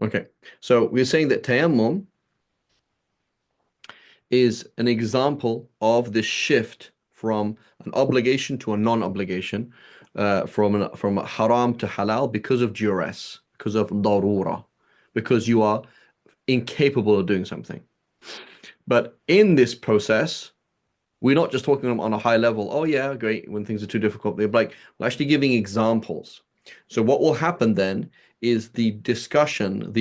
Okay. So we're saying that tayammum is an example of the shift from an obligation to a non-obligation, from a haram to halal because of duress, because of darura, because you are incapable of doing something. But in this process, we're not just talking on a high level. Oh yeah, great. When things are too difficult, they're like we're actually giving examples. So what will happen then is the discussion,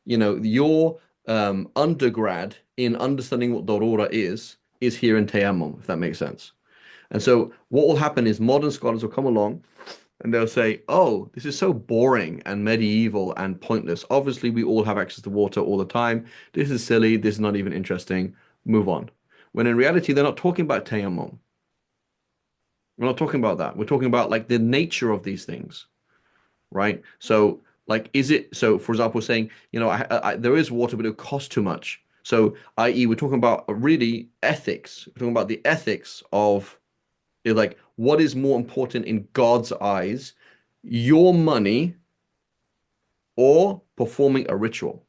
your undergrad in understanding what darura is here in tayammum, if that makes sense. And so what will happen is modern scholars will come along and they'll say, oh, this is so boring and medieval and pointless. Obviously, we all have access to water all the time. This is silly. This is not even interesting. Move on. When in reality, they're not talking about tayammum. We're not talking about that. We're talking about like the nature of these things, right? So, like, is it so? For example, saying, there is water, but it costs too much. So, i.e., we're talking about really ethics. We're talking about the ethics of like what is more important in God's eyes, your money or performing a ritual,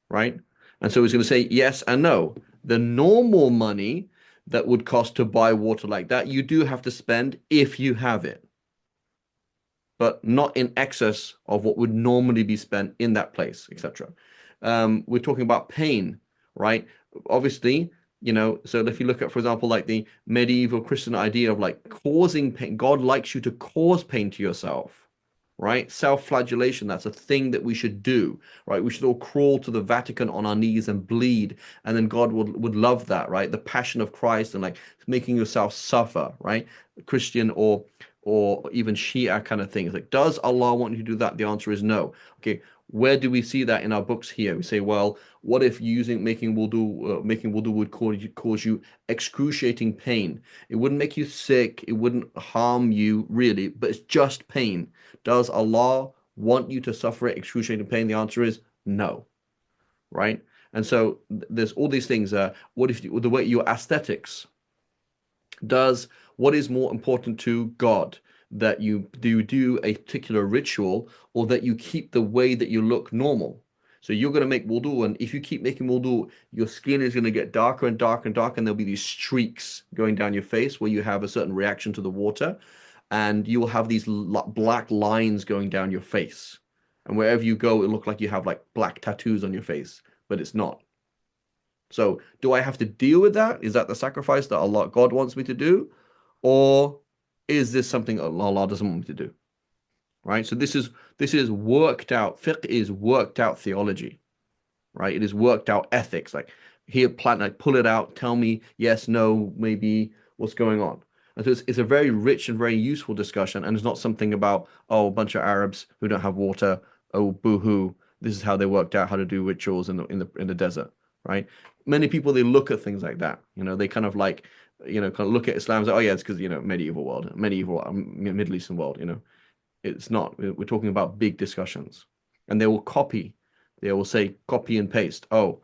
right? And so he's going to say yes and no. The normal money that would cost to buy water like that, you do have to spend if you have it, but not in excess of what would normally be spent in that place, etc. We're talking about pain, right? Obviously, so if you look at, for example, like the medieval Christian idea of like causing pain, God likes you to cause pain to yourself, right? Self-flagellation, that's a thing that we should do, right? We should all crawl to the Vatican on our knees and bleed, and then God would love that, right? The passion of Christ and like making yourself suffer, right? Christian or even Shia kind of things. Like, does Allah want you to do that? The answer is no. Okay, where do we see that in our books here? We say, well, what if making wudu would cause you excruciating pain? It wouldn't make you sick, it wouldn't harm you really, but it's just pain. Does Allah want you to suffer excruciating pain? The answer is no, right? And so there's all these things. What if the way your aesthetics? Does what is more important to God? That you do a particular ritual or that you keep the way that you look normal. So you're going to make wudu, and if you keep making wudu, your skin is going to get darker and darker and darker, and there'll be these streaks going down your face where you have a certain reaction to the water, and you will have these black lines going down your face. And wherever you go, it look like you have like black tattoos on your face, but it's not. So do I have to deal with that? Is that the sacrifice that God wants me to do? Or is this something Allah doesn't want me to do? Right? So this is worked out. Fiqh is worked out theology, right? It is worked out ethics. Like here, like pull it out, tell me yes, no, maybe what's going on. And so it's a very rich and very useful discussion, and it's not something about, oh, a bunch of Arabs who don't have water, oh, boo-hoo, this is how they worked out how to do rituals in the desert, right? Many people they look at things like that, they kind of like, kind of look at Islam and say, oh yeah, it's because medieval world, Middle Eastern world, it's not. We're talking about big discussions, and they will copy. They will say copy and paste. Oh,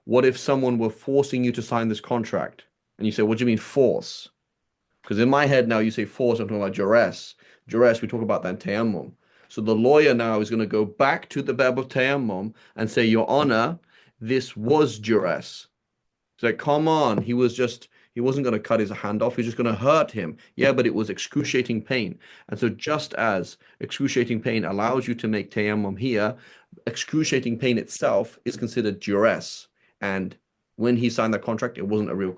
what if someone were forcing you to sign this contract? And you say, what do you mean force? Because in my head now, you say force, I'm talking about duress. Duress, we talk about that in tayammum. So the lawyer now is going to go back to the bab of tayammum and say, Your Honor, this was duress. It's like, come on, he wasn't going to cut his hand off, he's just going to hurt him. Yeah, but it was excruciating pain. And so just as excruciating pain allows you to make tayammum here, excruciating pain itself is considered duress. And when he signed that contract, it wasn't a real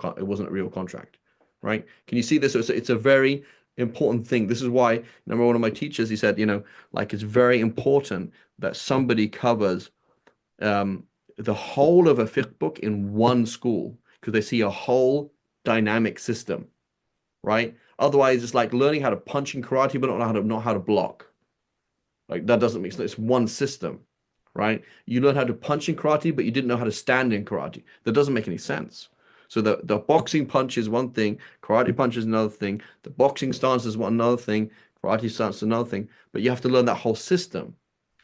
contract, right? Can you see this? So it's a very important thing. This is why, remember one of my teachers, he said, like it's very important that somebody covers um, the whole of a fiqh book in one school because they see a whole dynamic system, right? Otherwise, it's like learning how to punch in karate, but not how to block. Like that doesn't make sense. It's one system, right? You learn how to punch in karate, but you didn't know how to stand in karate. That doesn't make any sense. So the boxing punch is one thing, karate punch is another thing, the boxing stance is one another thing, karate stance is another thing, but you have to learn that whole system.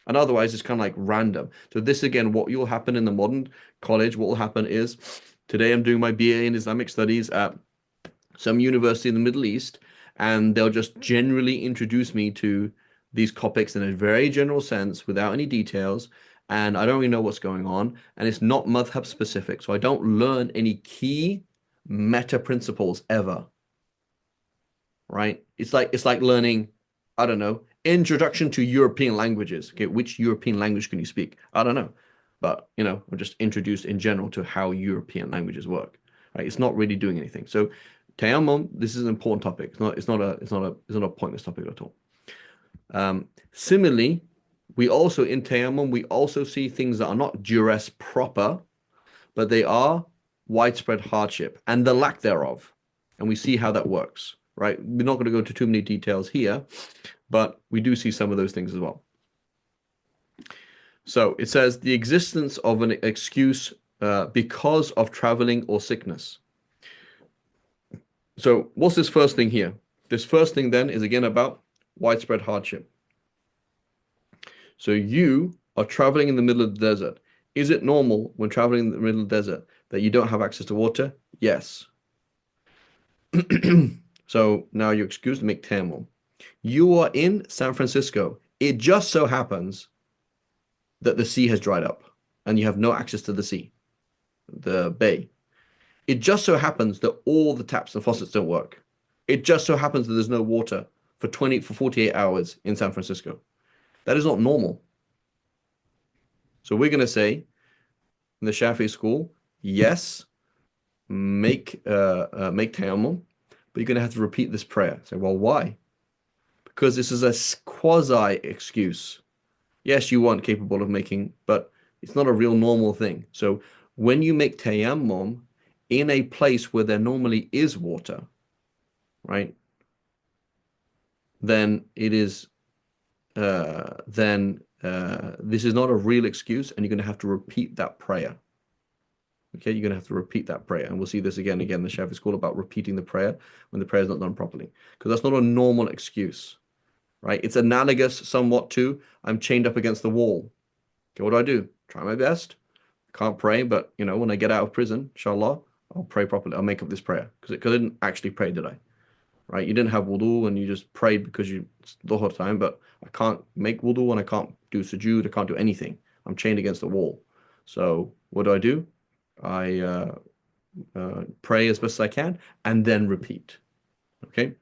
And otherwise, it's kind of like random. So this again, what will happen in the modern college, what will happen is today I'm doing my BA in Islamic Studies at some university in the Middle East, and they'll just generally introduce me to these topics in a very general sense without any details, and I don't really know what's going on, and it's not madhab specific, so I don't learn any key meta principles ever, right? It's like learning, I don't know, introduction to European languages. Okay, which European language can you speak? I don't know. But I'm just introduced in general to how European languages work. Right? It's not really doing anything. So tayammum, this is an important topic. It's not a pointless topic at all. Similarly, we also in tayammum, we also see things that are not duress proper, but they are widespread hardship and the lack thereof. And we see how that works, right? We're not going to go into too many details here, but we do see some of those things as well. So it says the existence of an excuse because of traveling or sickness. So what's this first thing here? This first thing then is again about widespread hardship. So you are traveling in the middle of the desert. Is it normal when traveling in the middle of the desert that you don't have access to water? Yes. So now you're excused to make tayammum. You are in San Francisco. It just so happens that the sea has dried up and you have no access to the sea, the bay. It just so happens that all the taps and faucets don't work. It just so happens that there's no water for 48 hours in San Francisco. That is not normal. So we're going to say in the Shafi'i school, yes, make tayammum, but you're going to have to repeat this prayer. Say, well, why? Because this is a quasi excuse. Yes, you weren't capable of making, but it's not a real normal thing. So when you make tayammum in a place where there normally is water, right? Then it is this is not a real excuse, and you're going to have to repeat that prayer. Okay, you're going to have to repeat that prayer, and we'll see this again in the Shafi'i school about repeating the prayer when the prayer is not done properly, because that's not a normal excuse, right? It's analogous somewhat to I'm chained up against the wall. Okay, what do? Try my best. Can't pray, but when I get out of prison, inshallah, I'll pray properly. I'll make up this prayer because I didn't actually pray, did I? Right? You didn't have wudu and you just prayed because it's the whole time, but I can't make wudu and I can't do sujood. I can't do anything. I'm chained against the wall. So what do? I pray as best as I can and then repeat. Okay.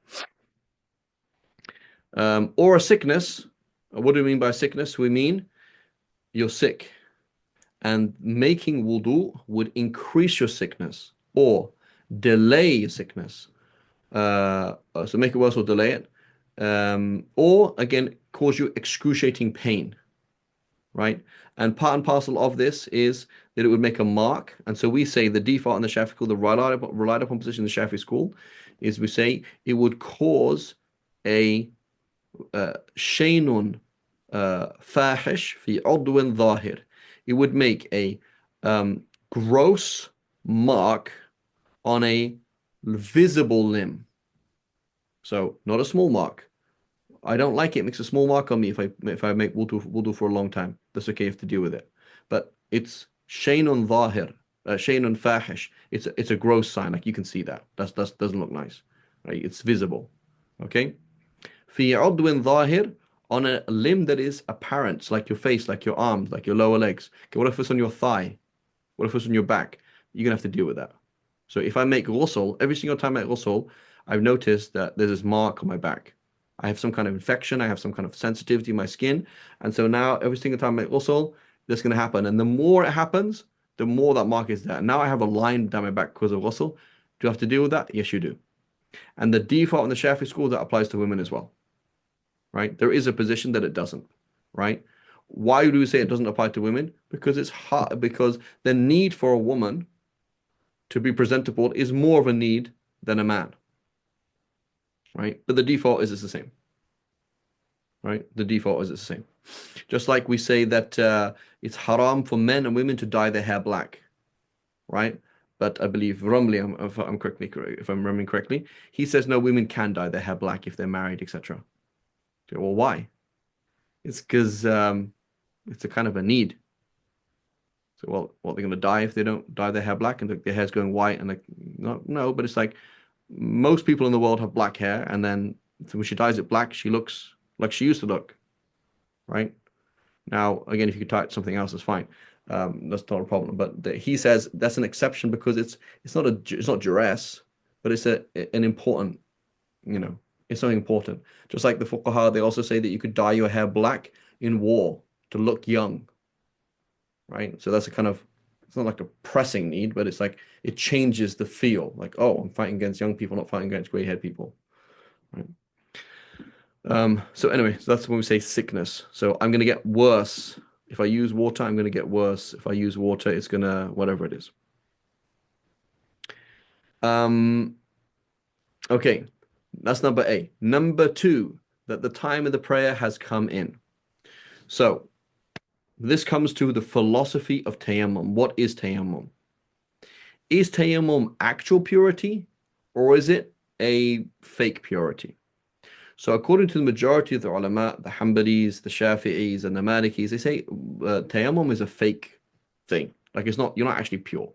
Or a sickness. What do we mean by sickness? We mean you're sick, and making wudu would increase your sickness or delay your sickness. So make it worse or delay it. Or again, cause you excruciating pain, right? And part and parcel of this is that it would make a mark. And so we say the default in the Shafi'i school, the relied upon position in the Shafi'i school, is we say it would cause a shaynun fahish fi udwin dhahir. It would make a gross mark on a visible limb. So not a small mark. I don't like it. It makes a small mark on me if I make wudu for a long time. That's okay. You have to deal with it. But it's shaynun dhahir, shaynun fahish. It's a gross sign. Like you can see that. That doesn't look nice. Right? It's visible. Okay. Fi udwin dhahir, on a limb that is apparent, like your face, like your arms, like your lower legs. Okay, what if it's on your thigh? What if it's on your back? You're gonna have to deal with that. So if I make ghusl, every single time I make ghusl, I've noticed that there's this mark on my back. I have some kind of infection, I have some kind of sensitivity in my skin. And so now every single time I make ghusl, this is going to happen. And the more it happens, the more that mark is there. Now I have a line down my back because of ghusl. Do you have to deal with that? Yes, you do. And the default in the Shafi'i school, that applies to women as well. Right? There is a position that it doesn't. Right? Why do we say it doesn't apply to women? Because it's hard, because the need for a woman to be presentable is more of a need than a man. Right? But the default is it's the same. Right? The default is it's the same. Just like we say that it's haram for men and women to dye their hair black. Right? But I believe Rumley, if I'm remembering correctly, he says no, women can dye their hair black if they're married, etc. Okay, well, why? It's because it's a kind of a need. So, well, what, they're going to die if they don't dye their hair black and their hair's going white? And like, no, but it's like most people in the world have black hair, and then when she dyes it black, she looks like she used to look. right? Now, again, if you could type something else, it's fine. That's not a problem. But he says that's an exception because it's not duress, but it's an important, you know, it's something important. Just like the fuqaha, they also say that you could dye your hair black in war to look young, right? So that's a kind of, it's not like a pressing need, but it's like it changes the feel. Like, oh, I'm fighting against young people, not fighting against gray-haired people, right? So anyway, so that's when we say sickness. So I'm gonna get worse. If I use water, I'm gonna get worse. If I use water, it's gonna whatever it is. Um, okay, that's number A. Number two, that the time of the prayer has come in. So this comes to the philosophy of tayammum. What is tayammum? Is tayammum actual purity or is it a fake purity? So according to the majority of the ulama, the Hanbalis, the Shafi'is, and the Malikis, they say tayammum is a fake thing. Like you're not actually pure,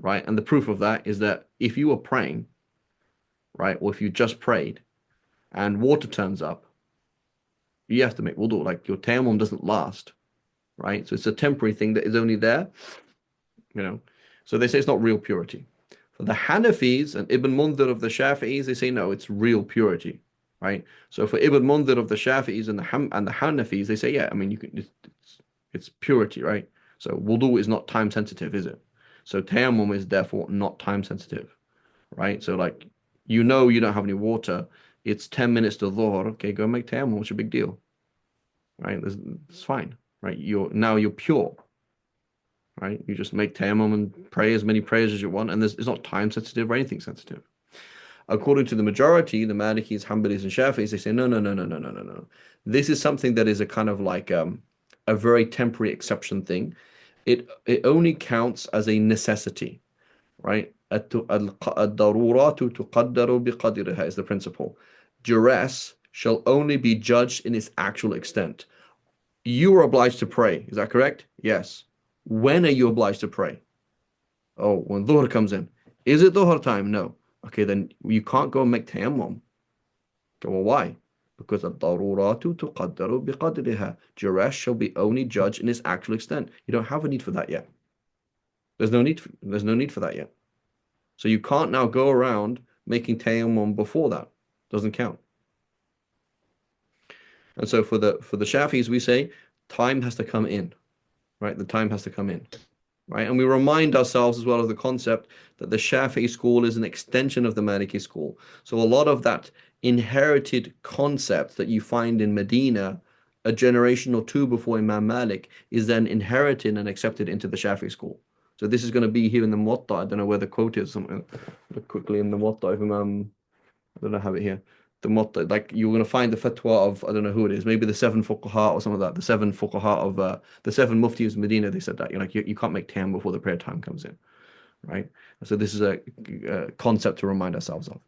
right? And the proof of that is that if you were praying, right, or if you just prayed and water turns up, you have to make wudu. Like your tayammum doesn't last, right? So it's a temporary thing that is only there, you know. So they say it's not real purity. For the Hanafis and Ibn Mundhir of the Shafi'is, they say no, it's real purity, right? So for Ibn Mundhir of the Shafi'is and the Hanafis, they say yeah, I mean it's purity, right? So wudu is not time sensitive, is it? So tayammum is therefore not time sensitive, right? So like you know you don't have any water, it's 10 minutes to dhuhr, okay, go make tayammum, what's your big deal, right? It's fine, right? You're pure, right? You just make tayammum and pray as many prayers as you want, and it's not time sensitive or anything sensitive. According to the majority, the Malikis, Hanbalis, and Shafis, they say no, no, no, no, no, no, no, no. This is something that is a kind of like a very temporary exception thing. It only counts as a necessity, right? الضرورات تقدر بقدرها is the principle. Duress shall only be judged in its actual extent. You are obliged to pray. Is that correct? Yes. When are you obliged to pray? Oh, when dhuhr comes in. Is it dhuhr time? No. Okay, then you can't go and make tayammum. Okay, well, why? Because الضرورات تقدر بقدرها. Duress shall be only judged in its actual extent. You don't have a need for that yet. There's no need for that yet. So you can't now go around making tayammum before that. Doesn't count. And so for the Shafis, we say time has to come in, right? The time has to come in, right? And we remind ourselves as well of the concept that the Shafi'i school is an extension of the Maliki school. So a lot of that inherited concept that you find in Medina a generation or two before Imam Malik is then inherited and accepted into the Shafi'i school. So this is going to be here in the Muwatta. I don't know where the quote is. Something look quickly in the Muwatta of Imam. I don't know how it here. The Muwatta, like you're going to find the fatwa of I don't know who it is. Maybe the seven fuqaha or something like that. The seven fuqaha of the seven muftis of Medina. They said that you can't make tam before the prayer time comes in, right? So this is a concept to remind ourselves of.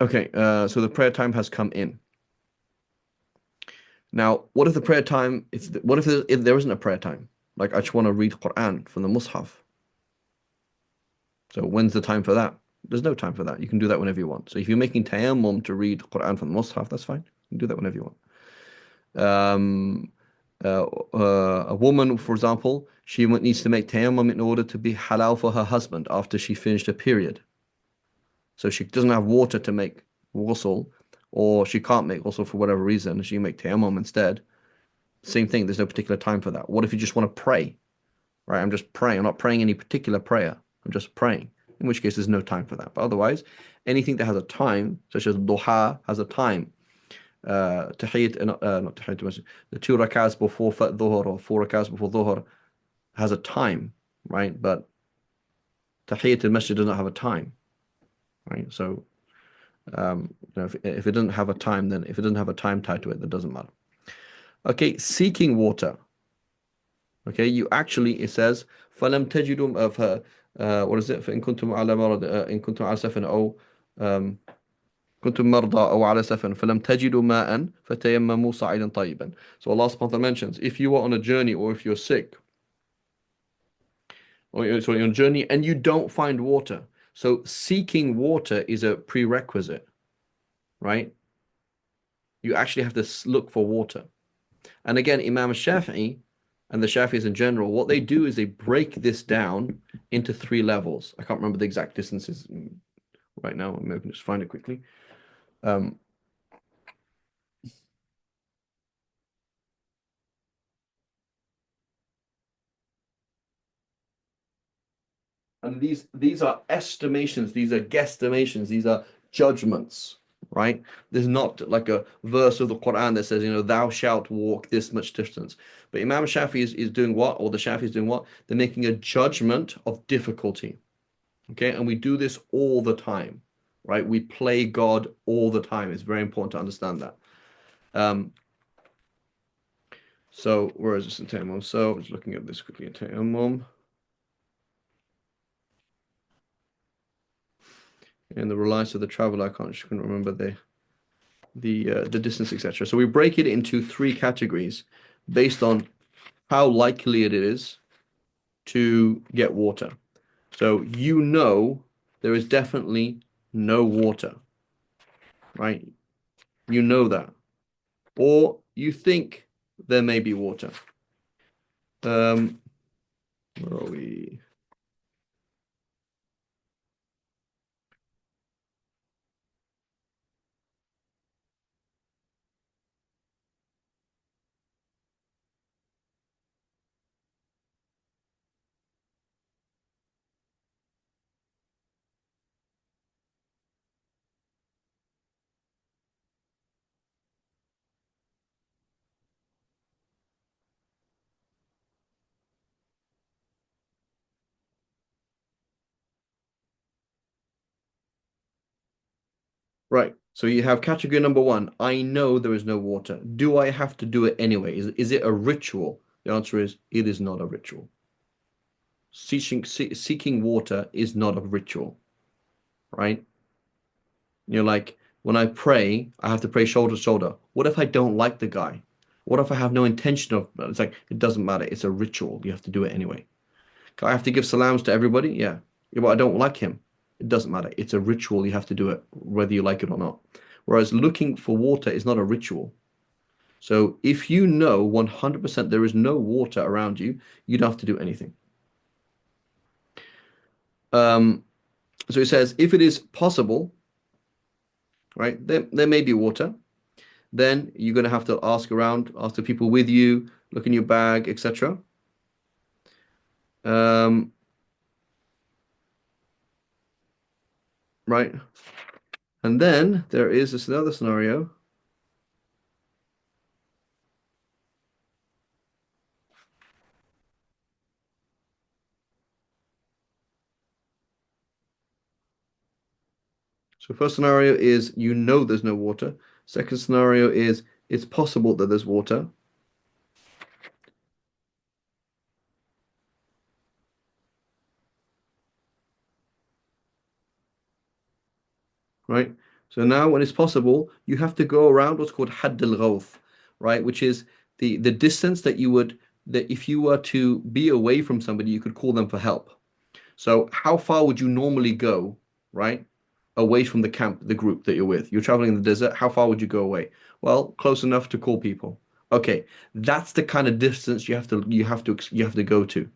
Okay. So the prayer time has come in. Now, what if the prayer time? What if there isn't a prayer time? Like I just want to read Quran from the Mus'haf. So when's the time for that? There's no time for that. You can do that whenever you want. So if you're making tayammum to read Quran from the Mus'haf, that's fine. You can do that whenever you want. A woman, for example, she needs to make tayammum in order to be halal for her husband after she finished her period. So she doesn't have water to make ghusl, or she can't make ghusl for whatever reason. She can make tayammum instead. Same thing. There's no particular time for that. What if you just want to pray? Right? I'm just praying. I'm not praying any particular prayer. I'm just praying. In which case, there's no time for that. But otherwise, anything that has a time, such as duha, has a time. Tahiyyat, not tahiyyat, the 2 rak'ahs before dhuhr or 4 rak'ahs before dhuhr has a time, right? But tahiyyat al-masjid doesn't have a time, right? So, if it doesn't have a time, then if it doesn't have a time tied to it, that doesn't matter. Okay, seeking water. Okay, you actually, it says, فَلَمْ تَجِدُوا what is it? فإن كنتم على مرض إن كنتم على سفر أو كنتم مرضى أو على سفر فلم تجدوا ماء فتيمموا صعيدا طيبا. So Allah subhanahu wa ta'ala mentions if you are on a journey or if you're sick or you're on a journey and you don't find water, So seeking water is a prerequisite, right? You actually have to look for water. And again, Imam Shafi'i and the Shafis in general, what they do is they break this down into three levels. I can't remember the exact distances right now. Maybe I can just find it quickly. Um, and these are estimations, these are guesstimations, these are judgments, right? There's not like a verse of the Quran that says, thou shalt walk this much distance. But Imam Shafi is doing what? Or the Shafi is doing what? They're making a judgment of difficulty. Okay, and we do this all the time, right? We play God all the time. It's very important to understand that. Um, so where is this in Tayammum? So just looking at this quickly in Tayammum. And the reliance of the traveler, just couldn't remember the distance, etc. So we break it into three categories based on how likely it is to get water. So there is definitely no water, right? You know that. Or you think there may be water. Um, where are we? Right. So you have category number one. I know there is no water. Do I have to do it anyway? Is it a ritual? The answer is it is not a ritual. Seeking water is not a ritual, right? You're like, when I pray, I have to pray shoulder to shoulder. What if I don't like the guy? What if I have no intention of, it's like, it doesn't matter. It's a ritual. You have to do it anyway. I have to give salams to everybody? Yeah. Yeah, but I don't like him. It doesn't matter. It's a ritual. You have to do it whether you like it or not. Whereas looking for water is not a ritual. So if you know 100% there is no water around you, you don't have to do anything. Um, so it says, if it is possible, right, there may be water, then you're going to have to ask around, ask the people with you, look in your bag, etc. Um, right. And then there is this another scenario. So first scenario is there's no water. Second scenario is it's possible that there's water, right? So now when it's possible, you have to go around what's called hadd al-ghawth, right? Which is the distance that if you were to be away from somebody, you could call them for help. So how far would you normally go, right? Away from the camp, the group that you're with. You're traveling in the desert, how far would you go away? Well, close enough to call people. Okay, that's the kind of distance you have to go to.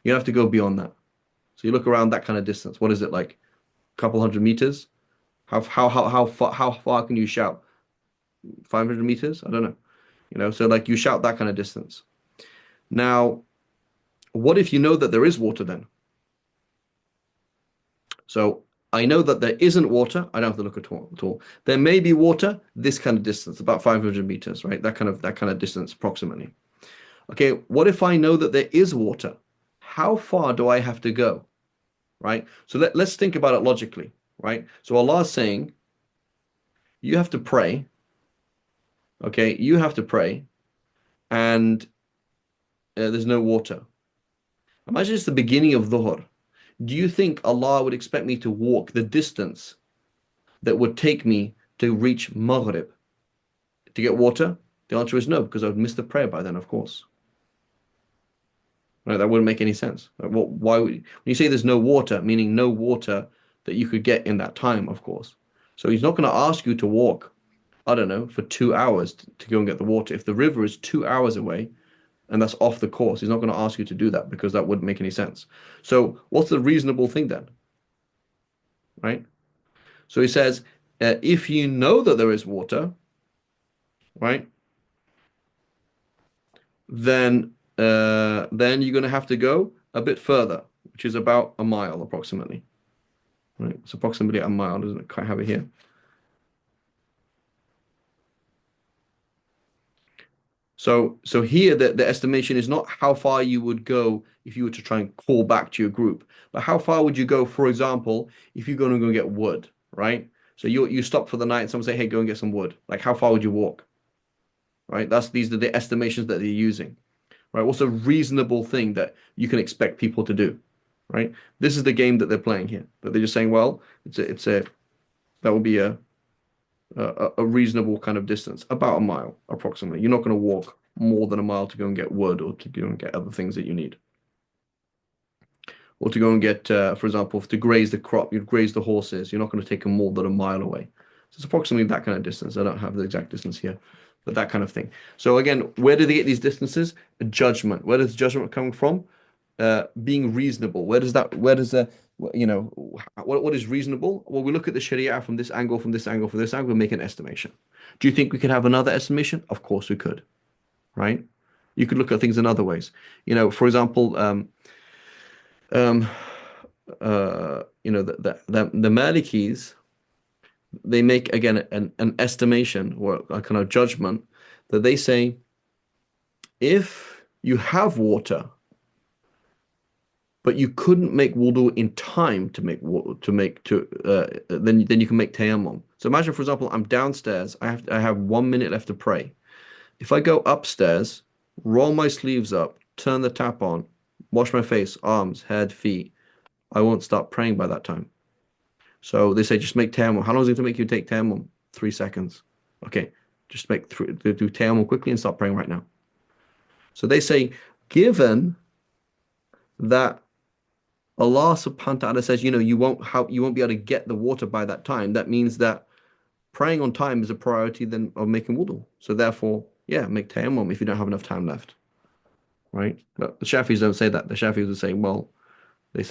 You have to go beyond that. So you look around that kind of distance. What is it like? A couple hundred meters? How far can you shout? 500 meters? I don't know. So like you shout that kind of distance. Now, what if you know that there is water then? So I know that there isn't water. I don't have to look at all. There may be water this kind of distance, about 500 meters, right? That kind of distance approximately. Okay, what if I know that there is water? How far do I have to go? Right? So let's think about it logically, right? So Allah is saying, you have to pray, okay? You have to pray, and there's no water. Imagine it's the beginning of Dhuhr. Do you think Allah would expect me to walk the distance that would take me to reach Maghrib to get water? The answer is no, because I would miss the prayer by then, of course. Right? That wouldn't make any sense. Like, why when you say there's no water, meaning no water that you could get in that time, of course. So he's not going to ask you to walk, I don't know, for 2 hours to go and get the water. If the river is 2 hours away and that's off the course, he's not going to ask you to do that because that wouldn't make any sense. So what's the reasonable thing then, right? So he says, if you know that there is water, right, then you're going to have to go a bit further, which is about a mile approximately. Right, it's approximately a mile, doesn't it? Quite have it here. So here the estimation is not how far you would go if you were to try and call back to your group, but how far would you go, for example, if you're going to go get wood, right? So you stop for the night and someone say, hey, go and get some wood. Like how far would you walk? Right? These are the estimations that they're using. Right? What's a reasonable thing that you can expect people to do? Right? This is the game that they're playing here. That they're just saying, well, it's a that would be a reasonable kind of distance, about a mile approximately. You're not going to walk more than a mile to go and get wood or to go and get other things that you need. Or to go and get, for example, to graze the crop, you'd graze the horses. You're not going to take them more than a mile away. So it's approximately that kind of distance. I don't have the exact distance here, but that kind of thing. So again, where do they get these distances? A judgment. Where does judgment come from? Being reasonable. Where does the, what is reasonable? Well, we look at the Sharia from this angle, from this angle, from this angle, we make an estimation. Do you think we could have another estimation? Of course we could, right? You could look at things in other ways. For example, um, the Malikis, they make again an estimation or a kind of judgment that they say if you have water but you couldn't make wudu in time to make then you can make tayammum. So imagine, for example, I'm downstairs. I have 1 minute left to pray. If I go upstairs, roll my sleeves up, turn the tap on, wash my face, arms, head, feet, I won't start praying by that time. So they say just make tayammum. How long is it to make you take tayammum? 3 seconds. Okay, just do tayammum quickly and start praying right now. So they say, given that Allah subhanahu wa ta'ala says, you won't be able to get the water by that time. That means that praying on time is a priority than of making wudu. So therefore, yeah, make tayammum if you don't have enough time left. Right? But the Shafis don't say that. The Shafis would say, well, they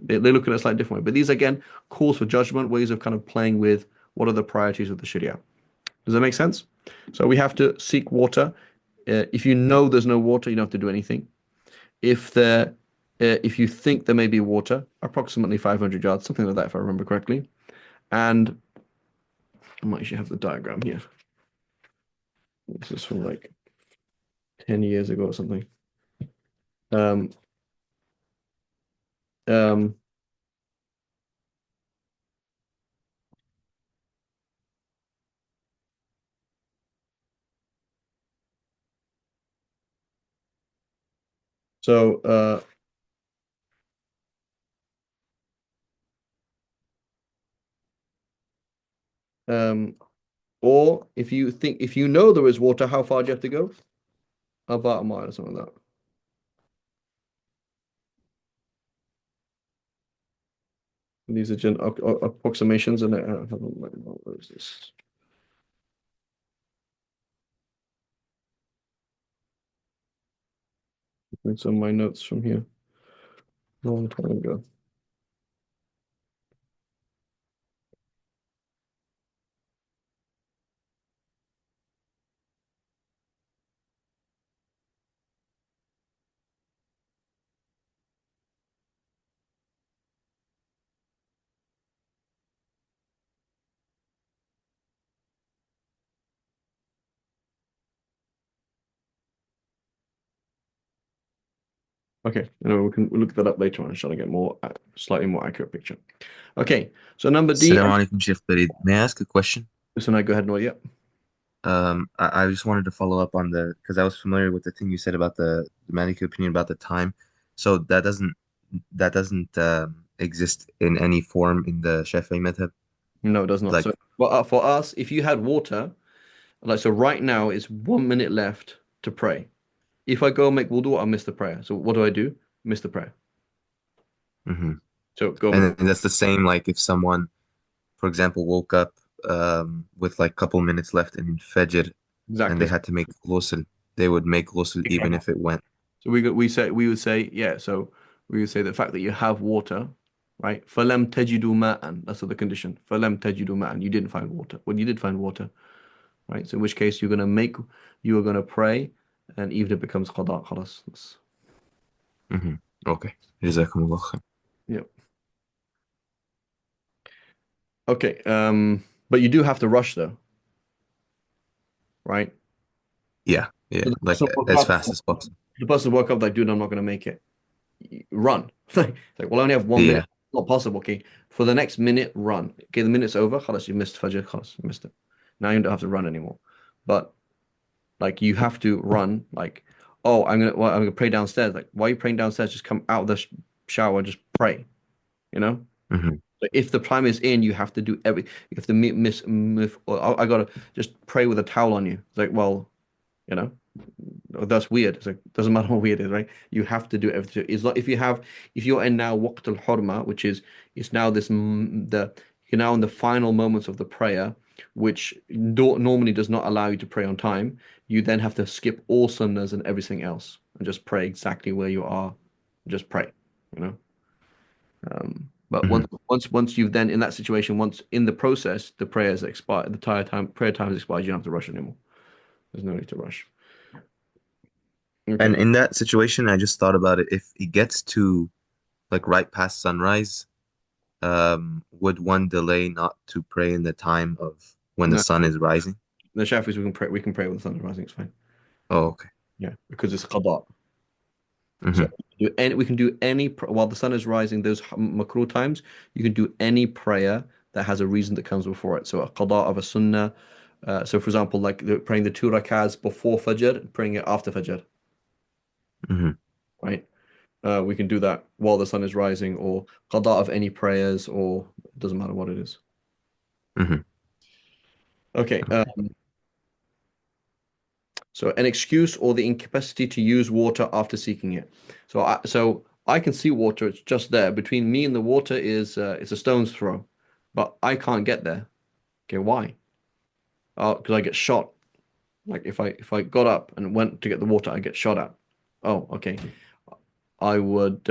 look at it a slightly different way. But these again, calls for judgment, ways of kind of playing with what are the priorities of the Sharia. Does that make sense? So we have to seek water. If you know there's no water, you don't have to do anything. If you think there may be water, approximately 500 yards, something like that, if I remember correctly. And I might actually have the diagram here. This is from like 10 years ago or something. Um, um, so, um, or if you know there is water, how far do you have to go? About a mile or something like that. These are approximations, and I have where is this? It's on my notes from here. Long time ago. Okay, we'll look that up later on and try to get slightly more accurate picture. Okay, so number D. Assalamu alaikum, Sheikh Farid. May I ask a question? Listen, I go ahead and yeah. I just wanted to follow up on because I was familiar with the thing you said about the Maliki opinion about the time. So that doesn't exist in any form in the Shafi'i madhab. No, it does not. Like, So, for us, if you had water, like so, right now it's 1 minute left to pray. If I go make wudu, I'll miss the prayer. So what do? Miss the prayer. mhm. So go And ahead. then that's the same like if someone, for example, woke up with like a couple minutes left in Fajr and Exactly. they had to make ghusl, they would make ghusl even Again. if it went. So we would say yeah. So we would say the fact that you have water, right? فَلَمْ تَجِدُوا مَاءً. That's the condition. فَلَمْ تَجِدُوا مَاءً. You didn't find water. When you did find water, right? So in which case you are gonna pray, and even if it becomes qada, خلاص. Hmm. Okay. جزاكم الله خير. Yeah. Okay. But you do have to rush though, right? Yeah, So yeah, the like person woke as up. fast as possible. The person woke up like, dude, I'm not gonna make it. Run. It's like, well, I only have 1 minute. Yeah. Not possible. Okay. For the next minute, run. Okay, the minute's over. خلاص, you missed Fajr. خلاص, you missed it. Now you don't have to run anymore. But like you have to run. Like, oh, I'm gonna pray downstairs. Like, why are you praying downstairs? Just come out of the shower, just pray. You know? Hmm. So if the time is in, you have to do every. You have to miss. Or I gotta just pray with a towel on you. It's like, well, you know. Oh, that's weird. It's like doesn't matter how weird it is, right? You have to do everything. It's like if you're in now waqt al-hurma, which is it's now you're now in the final moments of the prayer, which normally does not allow you to pray on time. You then have to skip all sunnahs and everything else and just pray exactly where you are. Just pray, you know. But Hmm. once you've then in that situation, once in the process, the prayers expired, the prayer time is expired. You don't have to rush anymore. There's no need to rush. And Okay. in that situation, I just thought about it. If it gets to like right past sunrise, would one delay not to pray in the time of when the No. sun is rising? The Shafis we can pray when the sun's rising, it's fine. Oh, okay. Yeah, because it's qada. So Hmm. we can do any while the sun is rising, those makruh times, you can do any prayer that has a reason that comes before it. So a qada of a sunnah. So for example, like praying the 2 rakahs before Fajr, praying it after Fajr, Hmm. right? We can do that while the sun is rising, or qada of any prayers, or it doesn't matter what it is. Hmm. Okay. Okay. So an excuse or the incapacity to use water after seeking it. So I can see water. It's just there. Between me and the water is it's a stone's throw, but I can't get there. Okay, why? Because I get shot. Like if I got up and went to get the water, I get shot at. Oh, okay. I would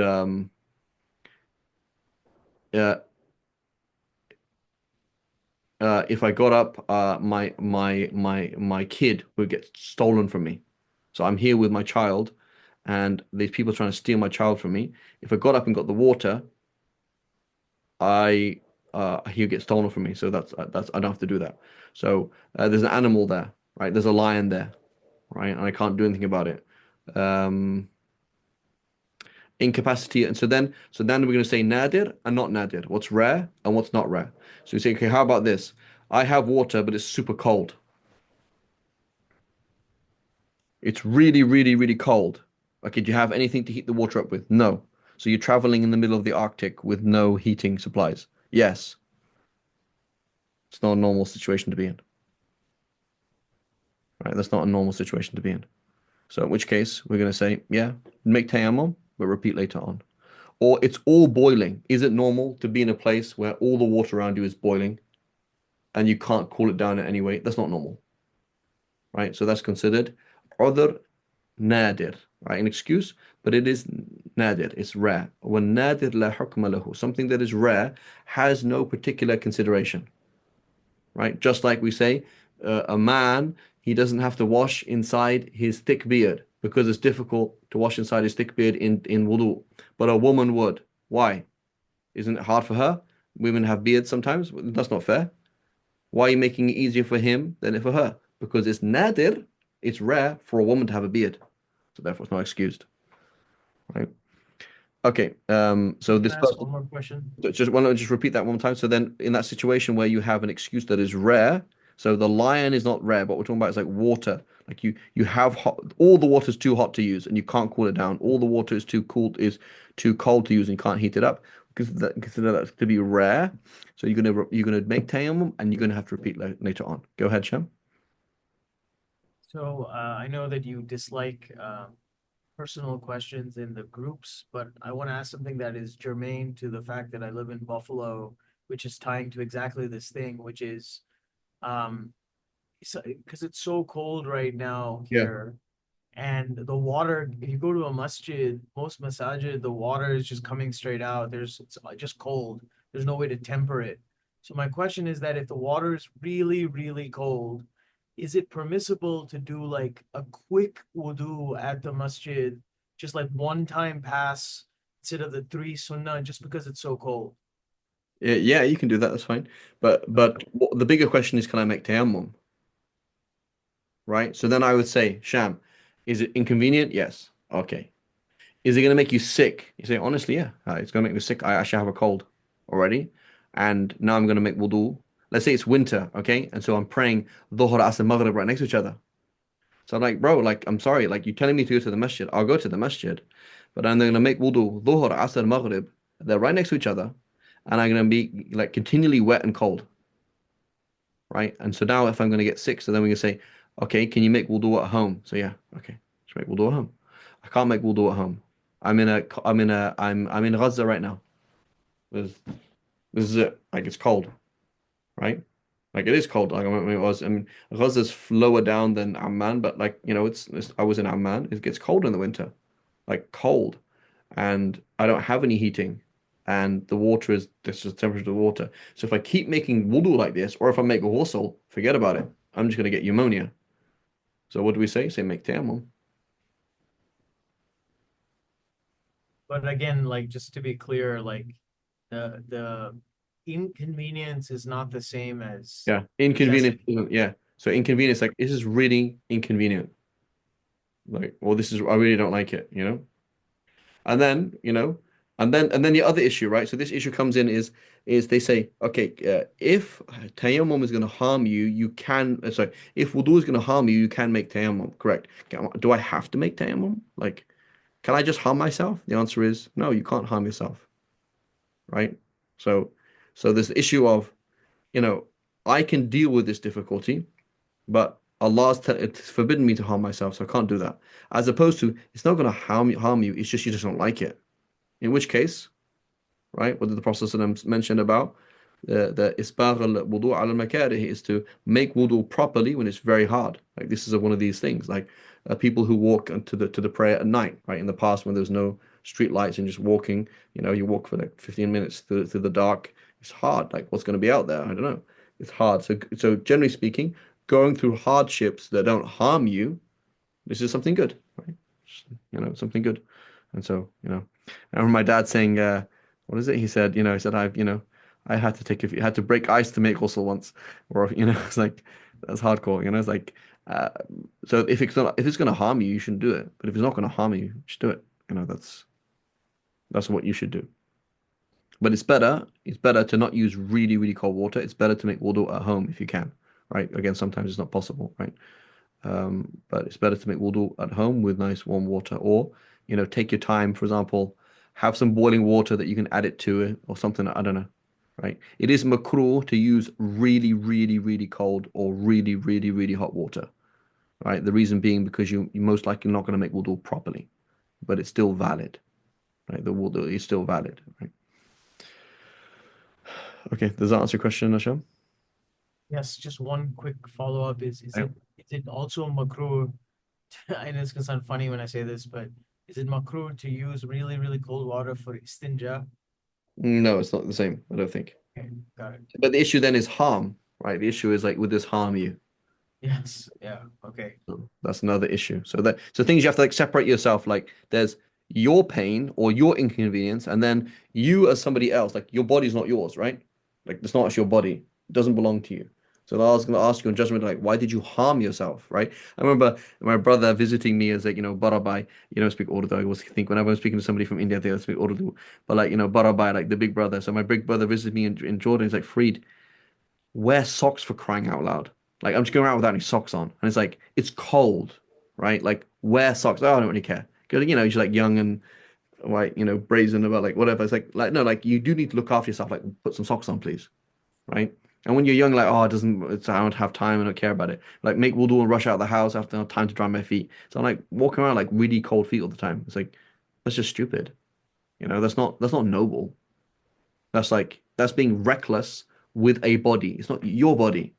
uh, if I got up, my kid would get stolen from me. So I'm here with my child, and these people are trying to steal my child from me. If I got up and got the water, I he'll get stolen from me. So that's I don't have to do that. So there's an animal there, right? There's a lion there, right? And I can't do anything about it. Um, Incapacity, and so then we're going to say nadir and not nadir. What's rare and what's not rare. So we say, okay, how about this? I have water, but it's super cold. It's really, really, really cold. Okay, do you have anything to heat the water up with? No. So you're traveling in the middle of the Arctic with no heating supplies. Yes. It's not a normal situation to be in. Right? That's not a normal situation to be in. So in which case we're going to say, yeah, make tayammum, but repeat later on. Or it's all boiling. Is it normal to be in a place where all the water around you is boiling and you can't cool it down in any way? That's not normal. Right? So that's considered other nadir, right? An excuse, but it is nadir. It's rare. When nadir la hukma lahu, something that is rare has no particular consideration, right? Just like we say, a man, he doesn't have to wash inside his thick beard because it's difficult to wash inside his thick beard in wudu. But a woman would. Why? Isn't it hard for her? Women have beards sometimes. That's not fair. Why are you making it easier for him than for her? Because it's nadir, it's rare for a woman to have a beard. So therefore it's not excused. Right? Okay. So Can this I ask person one more question? just why don't I just repeat that one more time? So then in that situation where you have an excuse that is rare, so the lion is not rare, but we're talking about is like water. Like you have hot, all the water is too hot to use and you can't cool it down. All the water is too cold to use and you can't heat it up. Consider that to be rare. So you're gonna make tayammum and you're gonna have to repeat later on. Go ahead, Shem. So I know that you dislike personal questions in the groups, but I want to ask something that is germane to the fact that I live in Buffalo, which is tying to exactly this thing, which is um, because it's so cold right now Yeah. here, and the water, if you go to a masjid, most masajid, the water is just coming straight out. It's just cold. There's no way to temper it. So my question is that if the water is really, really cold, is it permissible to do like a quick wudu at the masjid, just like one time pass instead of the three sunnah, just because it's so cold? Yeah, yeah, you can do that. That's fine. But the bigger question is, can I make tayammum? Right? So then I would say, Sham, is it inconvenient? Yes. Okay. Is it going to make you sick? You say, honestly, yeah, it's going to make me sick. I actually have a cold already. And now I'm going to make wudu. Let's say it's winter, okay? And so I'm praying Dhuhr, Asr, Maghrib right next to each other. So I'm like, bro, like, I'm sorry, like, you're telling me to go to the masjid. I'll go to the masjid. But I'm going to make wudu, Dhuhr, Asr, Maghrib. They're right next to each other. And I'm going to be like continually wet and cold, right? And so now if I'm going to get sick, so then we can say, okay, can you make wudu at home? So yeah, okay, just make wudu at home. I can't make wudu at home. I'm in Gaza right now. This, this is it. Like it's cold, right? Like it is cold. Like I mean, it was. I mean, Gaza's lower down than Amman, but like it's. I was in Amman. It gets cold in the winter, like cold, and I don't have any heating, and the water is this is the temperature of the water. So if I keep making wudu like this, or if I make a ghusl, forget about it. I'm just gonna get pneumonia. So what do we say? Say make tayammum. But again, like just to be clear, like the inconvenience is not the same as Yeah, necessity. inconvenient. Yeah. So inconvenience, like this is really inconvenient. Like, well, this is I really don't like it, you know. And then, and then the other issue, right? So this issue comes in is they say, okay, if tayammum is going to harm you, you can. Sorry, if wudu is going to harm you, you can make tayammum. Correct. Do I have to make tayammum? Like, can I just harm myself? The answer is no. You can't harm yourself, right? So, so there's the issue of, you know, I can deal with this difficulty, but it's forbidden me to harm myself, so I can't do that. As opposed to, it's not going to harm you. It's just you just don't like it. In which case, right, what did the Prophet ﷺ mention about the isbagh al-wudu al makarih is to make wudu properly when it's very hard. Like this is one of these things. Like people who walk to the prayer at night, right? In the past, when there was no street lights and just walking, you walk for like 15 minutes through the dark. It's hard. Like what's going to be out there? I don't know. It's hard. So generally speaking, going through hardships that don't harm you, this is something good, right? Something good. And so, I remember my dad saying, what is it? He said, I had to had to break ice to make ghusl once, or it's like that's hardcore. It's like, uh, so if it's gonna harm you, you shouldn't do it. But if it's not gonna harm you, just do it. That's what you should do. But it's better to not use really, really cold water. It's better to make wudu at home if you can, right? Again, sometimes it's not possible, right? But it's better to make wudu at home with nice warm water, or take your time. For example, have some boiling water that you can add it to it, or something. I don't know, right? It is makruh to use really, really, really cold or really, really, really hot water, right? The reason being because you most likely not going to make wudu properly, but it's still valid, right? The wudu is still valid, right? Okay, does that answer your question, Asham? Yes, just one quick follow-up Yeah. is it also makruh? And it's gonna sound funny when I say this, but is it makruh to use really, really cold water for istinja? No, it's not the same. I don't think. Okay, got it. But the issue then is harm, right? The issue is like, would this harm you? Yes, yeah, okay. So that's another issue. So things you have to like separate yourself. Like there's your pain or your inconvenience, and then you as somebody else. Like your body's not yours, right? Like it's not your body. It doesn't belong to you. So I was going to ask you in judgment, like, why did you harm yourself, right? I remember my brother visiting me as like, Barabai, speak Urdu. I always think whenever I'm speaking to somebody from India, they speak Urdu. But like, Barabai, like the big brother. So my big brother visited me in Jordan. He's like, Freed, wear socks for crying out loud. Like I'm just going around without any socks on, and it's like it's cold, right? Like wear socks. Oh, I don't really care. Because you're just like young and like brazen about like whatever. It's like no, like you do need to look after yourself. Like put some socks on, please, right? And when you're young, like, oh, I don't have time, I don't care about it. Like, make wudu and rush out of the house after I have time to dry my feet. So I'm like walking around like really cold feet all the time. It's like, that's just stupid. That's not noble. That's being reckless with a body. It's not your body,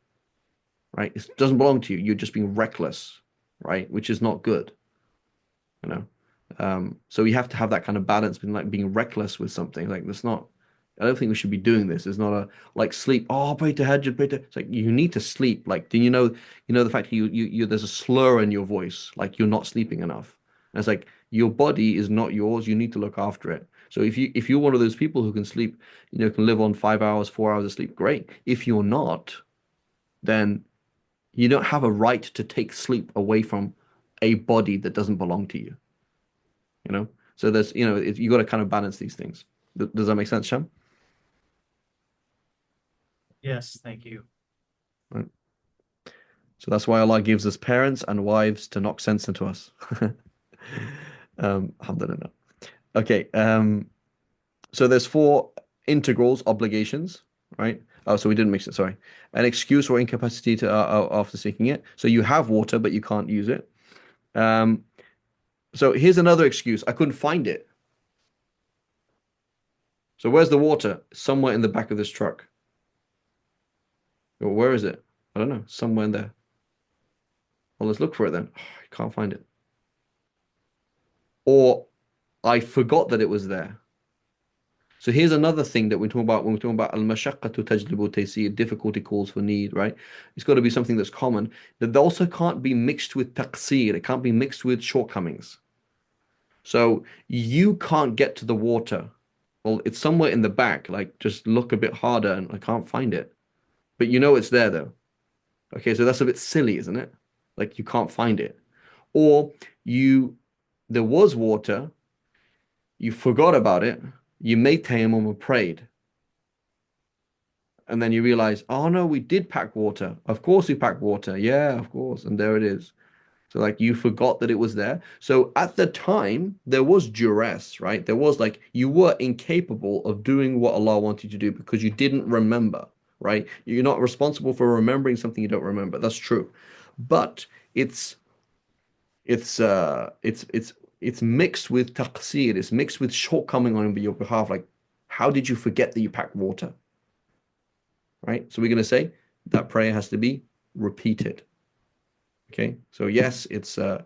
right? It doesn't belong to you. You're just being reckless, right? Which is not good, you know. So you have to have that kind of balance between like being reckless with something. Like that's not. I don't think we should be doing this. It's not a like sleep. Oh, pray to Hajj, pray to. It's like you need to sleep. Like, do you know the fact that you there's a slur in your voice, like you're not sleeping enough. And it's like your body is not yours. You need to look after it. So if you're one of those people who can sleep, can live on 5 hours, 4 hours of sleep, great. If you're not, then you don't have a right to take sleep away from a body that doesn't belong to you. So there's you got to kind of balance these things. Does that make sense, Sham? Yes, thank you. Right. So that's why Allah gives us parents and wives to knock sense into us. Alhamdulillah. Okay. So there's four integrals, obligations, right? Oh, so we didn't mix it. Sorry. An excuse or incapacity to after seeking it. So you have water, but you can't use it. So here's another excuse. I couldn't find it. So where's the water? Somewhere in the back of this truck. Well, where is it? I don't know. Somewhere in there. Well, let's look for it then. Oh, I can't find it. Or I forgot that it was there. So here's another thing that we talk about when we're talking about al-mashaqqatu tajlibu taysir, difficulty calls for need, right? It's got to be something that's common. That also can't be mixed with taqsir. It can't be mixed with shortcomings. So you can't get to the water. Well, it's somewhere in the back. Like just look a bit harder and I can't find it. But you know it's there though. Okay, so that's a bit silly, isn't it? Like you can't find it. Or there was water, you forgot about it, you made tayammum and prayed. And then you realize, oh no, we did pack water. Of course we packed water. Yeah, of course. And there it is. So like you forgot that it was there. So at the time, there was duress, right? There was like you were incapable of doing what Allah wanted you to do because you didn't remember, right? You're not responsible for remembering something you don't remember. That's true. But it's mixed with taqsir, it's mixed with shortcoming on your behalf. Like, how did you forget that you packed water? Right? So we're going to say that prayer has to be repeated. Okay, so yes, it's so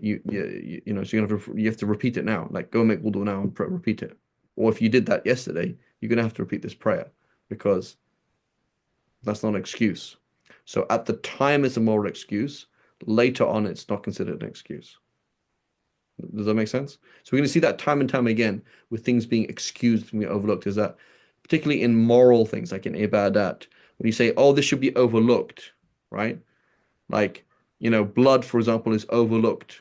you have to repeat it now. Like go make wudu now and repeat it. Or if you did that yesterday, you're gonna have to repeat this prayer because that's not an excuse. So at the time it's a moral excuse. Later on, it's not considered an excuse. Does that make sense? So we're going to see that time and time again with things being excused and being overlooked. Is that particularly in moral things like in ibadat, when you say, "Oh, this should be overlooked," right? Like, blood, for example, is overlooked,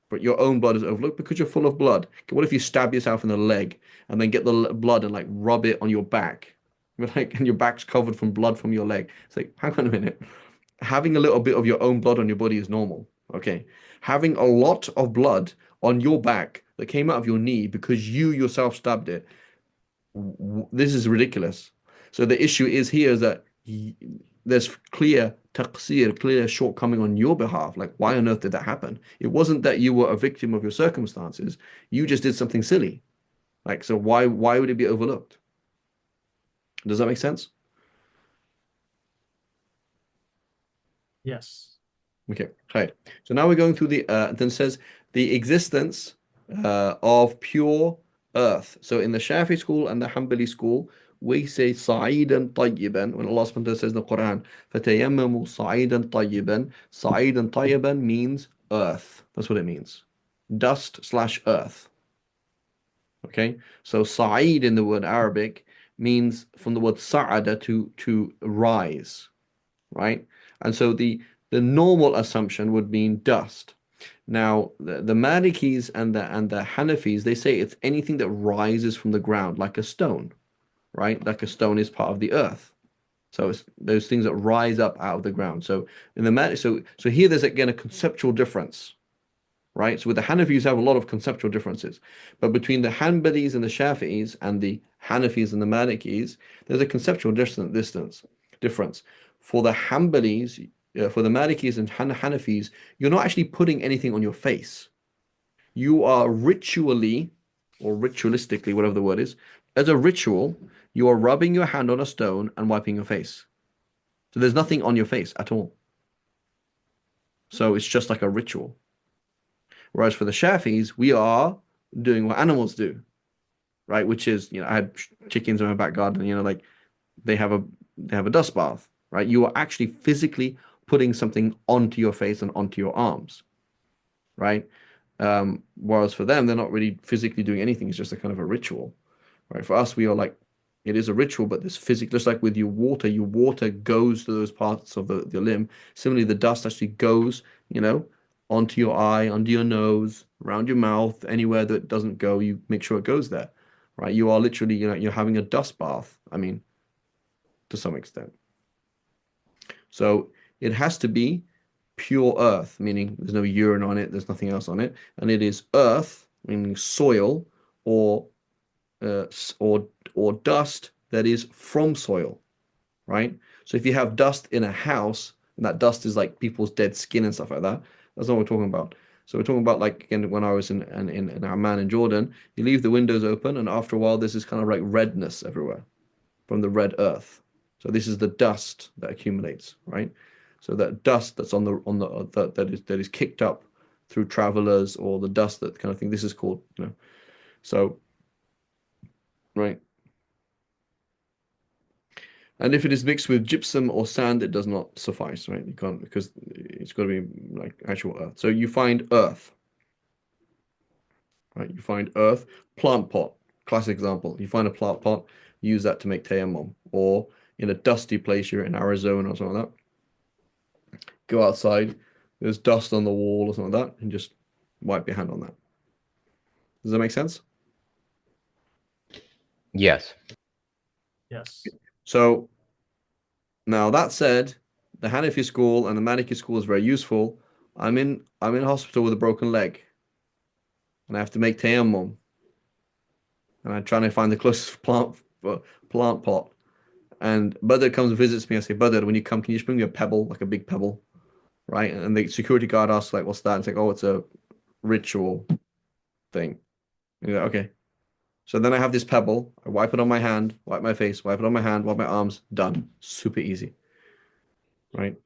but your own blood is overlooked because you're full of blood. Okay, what if you stab yourself in the leg and then get the blood and like rub it on your back? And your back's covered from blood from your leg. It's like, hang on a minute. Having a little bit of your own blood on your body is normal. Okay. Having a lot of blood on your back that came out of your knee because you yourself stabbed it, this is ridiculous. So the issue is here is that there's clear taqsir, clear shortcoming on your behalf. Like, why on earth did that happen? It wasn't that you were a victim of your circumstances. You just did something silly. Like, so why would it be overlooked? Does that make sense? Yes. Okay, right. So now we're going through then it says the existence of pure earth. So in the Shafi school and the Hanbali school, we say sa'idan tayyiban. When Allah subhanahu wa ta'ala says in the Quran, فَتَيَمَّمُوا sa'idan tayyiban. Sa'idan tayyiban means earth. That's what it means. Dust/earth. Okay, so sa'id in the word Arabic means from the word sa'ada to rise, right? And so the normal assumption would mean dust. Now, the Malikis and the Hanafis, they say it's anything that rises from the ground, like a stone, right? Like a stone is part of the earth. So it's those things that rise up out of the ground. So in the so here there's again a conceptual difference, right? So with the Hanafis, have a lot of conceptual differences, but between the Hanbalis and the Shafi'is and the Hanafis and the Malikis, there's a conceptual distance. difference. For the Hanbalis, for the Malikis and Hanafis, you're not actually putting anything on your face. You are ritually or ritualistically, whatever the word is, as a ritual, you are rubbing your hand on a stone and wiping your face. So there's nothing on your face at all. So it's just like a ritual. Whereas for the Shafis, we are doing what animals do, right? Which is, I had chickens in my back garden, like they have a dust bath, right? You are actually physically putting something onto your face and onto your arms, right? Whereas for them, they're not really physically doing anything. It's just a kind of a ritual, right? For us, we are like, it is a ritual, but this physical, just like with your water goes to those parts of the limb. Similarly, the dust actually goes, onto your eye, under your nose, around your mouth, anywhere that doesn't go, you make sure it goes there, right? You are literally, you're having a dust bath. I mean, to some extent. So it has to be pure earth, meaning there's no urine on it, there's nothing else on it, and it is earth, meaning soil, or uh, or dust that is from soil, right? So if you have dust in a house, and that dust is like people's dead skin and stuff like that, that's not what we're talking about. So we're talking about like again when I was in Amman in Jordan, you leave the windows open, and after a while there's this kind of like redness everywhere from the red earth. So this is the dust that accumulates, right? So that dust that's on the that is kicked up through travelers or the dust that kind of thing. This is called, So right. And if it is mixed with gypsum or sand, it does not suffice, right? You can't because it's got to be like actual earth. So you find earth, right? You find earth, plant pot, classic example. You find a plant pot, use that to make tayammum, or in a dusty place, you're in Arizona or something like that. Go outside, there's dust on the wall or something like that, and just wipe your hand on that. Does that make sense? Yes. Yes. So now that said, the Hanafi school and the Maliki school is very useful. I'm in hospital with a broken leg, and I have to make tayammum, and I'm trying to find the closest plant pot. And Badr comes and visits me. I say, Badr, when you come, can you just bring me a pebble, like a big pebble, right? And the security guard asks, like, what's that? And it's like, oh, it's a ritual thing. And you're like, okay. So then I have this pebble. I wipe it on my hand, wipe my face, wipe it on my hand, wipe my arms. Done. Super easy, right?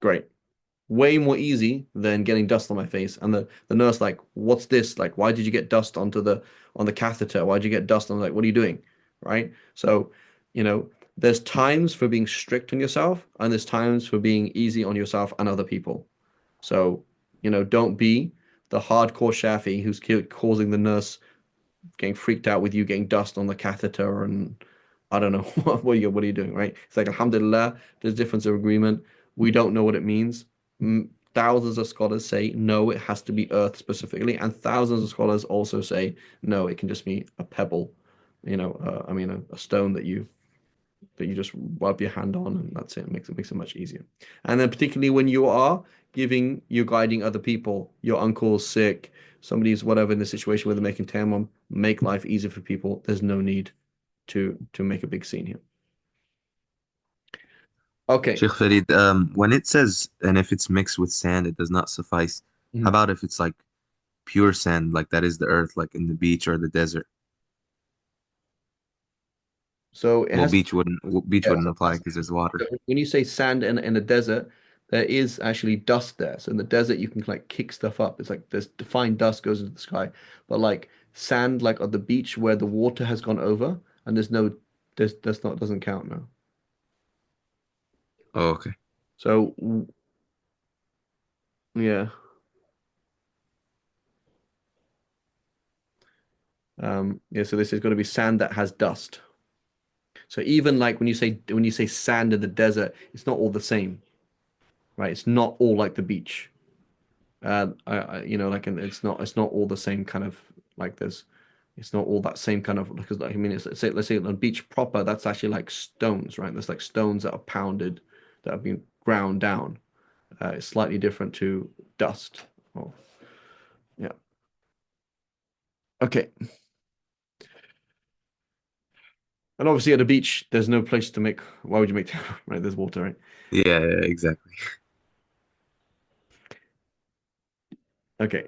Great. Way more easy than getting dust on my face. And the nurse like, what's this? Like, why did you get dust on the catheter? Why did you get dust? I'm like, what are you doing? Right? So, there's times for being strict on yourself, and there's times for being easy on yourself and other people. So, don't be the hardcore Shafi who's causing the nurse getting freaked out with you getting dust on the catheter and I don't know what are you doing, right? It's like Alhamdulillah, there's difference of agreement. We don't know what it means. Thousands of scholars say no, it has to be earth specifically, and thousands of scholars also say no, it can just be a pebble, a stone that you just rub your hand on, and that's it. It makes it much easier. And then particularly when you're guiding other people, your uncle's sick, somebody's whatever in the situation where they're making tayammum, make life easier for people. There's no need to make a big scene here. Okay. Sheikh Farid, when it says, and if it's mixed with sand, it does not suffice. How Mhm. about if it's like pure sand, like that is the earth, like in the beach or the desert? So it Well, has beach yeah, wouldn't apply because there's water. when you say sand in a desert, there is actually dust there. So in the desert, you can like kick stuff up. It's like there's defined dust goes into the sky, but like sand, like on the beach where the water has gone over and that's not doesn't count now. Oh, okay. So yeah, yeah. So this is going to be sand that has dust. So even like when you say sand in the desert, it's not all the same, right? It's not all like the beach. Like and it's not all the same kind of like it's not all that same kind of because like, I mean let's say on beach proper that's actually like stones, right? There's like stones that are pounded that have been ground down. It's slightly different to dust. Oh, yeah. Okay. And obviously at a beach, there's no place to make. Why would you make right? There's water, right? Yeah, yeah, exactly. Okay.